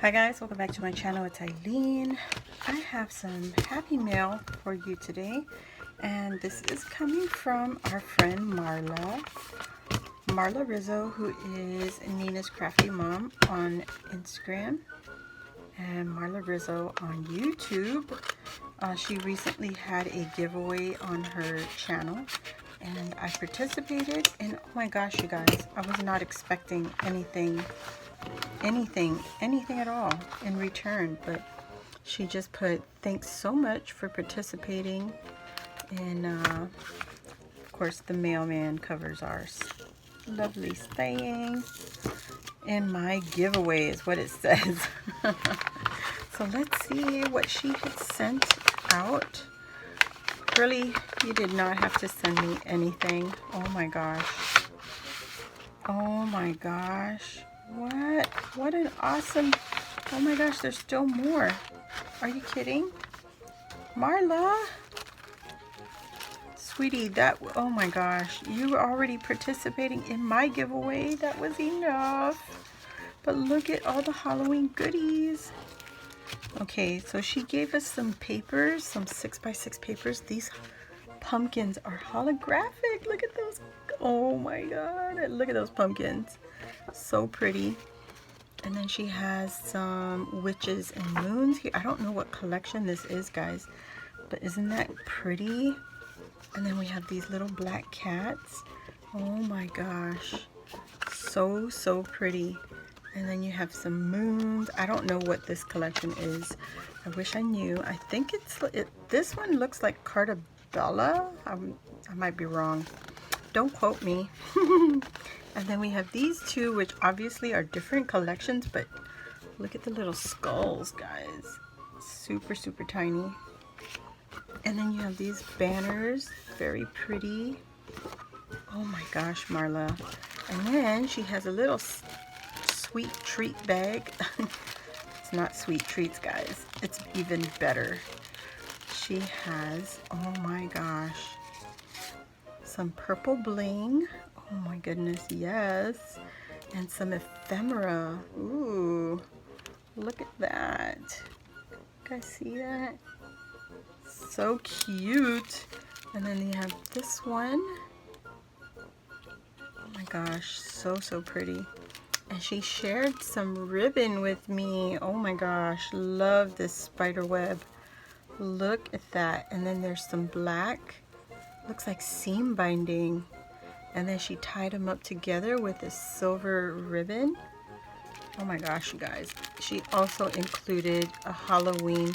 Hi guys, welcome back to my channel. It's Eileen. I have some happy mail for you today, and this is coming from our friend Marla Rizzo, who is Nina's Crafty Mom on Instagram, and Marla Rizzo on YouTube. She recently had a giveaway on her channel, and I participated, and oh my gosh, you guys, I was not expecting anything at all in return, but she just put, thanks so much for participating, and of course the mailman covers our lovely staying in my giveaway is what it says. So let's see what she had sent out. Really, you did not have to send me anything. Oh my gosh, oh my gosh. What an awesome, oh my gosh, there's still more. Are you kidding? Marla? Sweetie, oh my gosh, you were already participating in my giveaway. That was enough. But look at all the Halloween goodies. Okay, so she gave us some papers, some 6x6 papers. These pumpkins are holographic. Look at those. Oh my god, look at those pumpkins. So pretty. And then she has some witches and moons here. I don't know what collection this is, guys, but isn't that pretty? And then we have these little black cats. Oh my gosh, so pretty. And then you have some moons. I don't know what this collection is. I wish I knew. I think this one looks like Cartabella. I might be wrong. Don't quote me. And then we have these two, which obviously are different collections, but look at the little skulls, guys. Super tiny. And then you have these banners, very pretty. Oh my gosh, Marla. And then she has a little sweet treat bag. It's not sweet treats, guys. It's even better. She has, oh my gosh, some purple bling. Oh my goodness, yes. And some ephemera. Ooh, look at that. You guys see that? So cute. And then you have this one. Oh my gosh, so pretty. And she shared some ribbon with me. Oh my gosh, love this spider web. Look at that. And then there's some black, looks like seam binding. And then she tied them up together with a silver ribbon. Oh my gosh, you guys. She also included a Halloween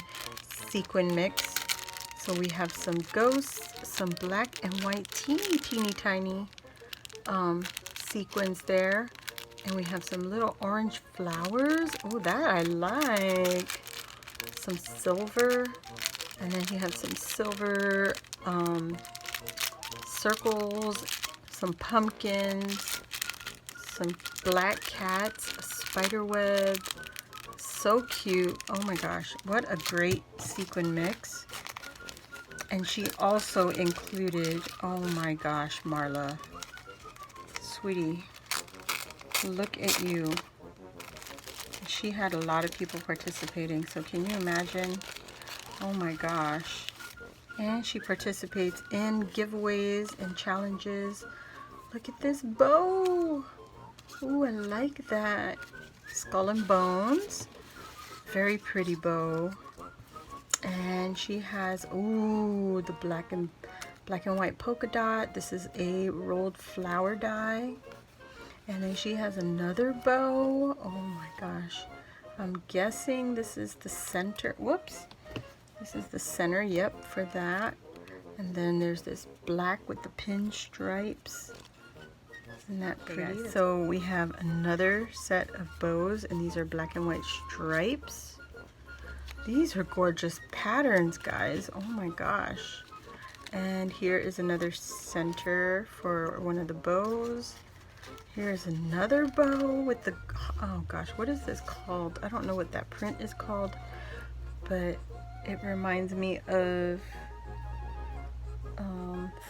sequin mix. So we have some ghosts, some black and white teeny tiny sequins there. And we have some little orange flowers. Oh, that I like. Some silver. And then you have some silver circles, some pumpkins, some black cats, a spider web. So cute. Oh my gosh, what a great sequin mix. And she also included, oh my gosh, Marla, sweetie, look at you. She had a lot of people participating, so can you imagine? Oh my gosh. And she participates in giveaways and challenges. Look at this bow. Ooh, I like that. Skull and bones. Very pretty bow. And she has, ooh, the black and white polka dot. This is a rolled flower die. And then she has another bow. Oh my gosh. I'm guessing this is the center. Whoops. This is the center, yep, for that. And then there's this black with the pinstripes. Isn't that pretty? So we have another set of bows, and these are black and white stripes. These are gorgeous patterns, guys. Oh my gosh. And here is another center for one of the bows. Here's another bow with the, oh gosh, what is this called? I don't know what that print is called, but it reminds me of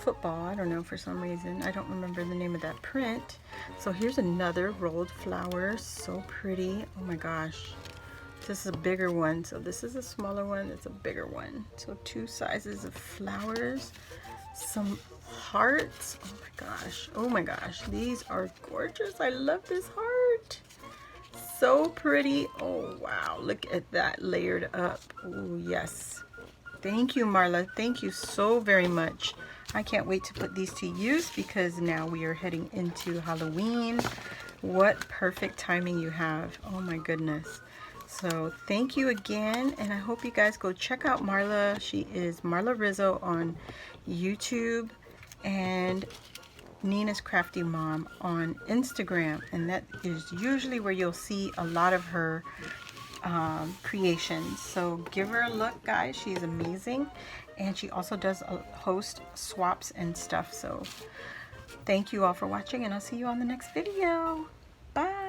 football. I don't know, for some reason. I don't remember the name of that print. So here's another rolled flower. So pretty. Oh my gosh. This is a bigger one. So this is a smaller one. It's a bigger one. So 2 sizes of flowers. Some hearts. Oh my gosh. Oh my gosh. These are gorgeous. I love this heart. So pretty. Oh wow. Look at that layered up. Oh yes. Thank you, Marla. Thank you so very much. I can't wait to put these to use because now we are heading into Halloween. What perfect timing you have. Oh my goodness. So thank you again, and I hope you guys go check out Marla. She is Marla Rizzo on YouTube and Nina's Crafty Mom on Instagram, and that is usually where you'll see a lot of her creations. So give her a look, guys. She's amazing, and she also does host swaps and stuff. So thank you all for watching, and I'll see you on the next video. Bye.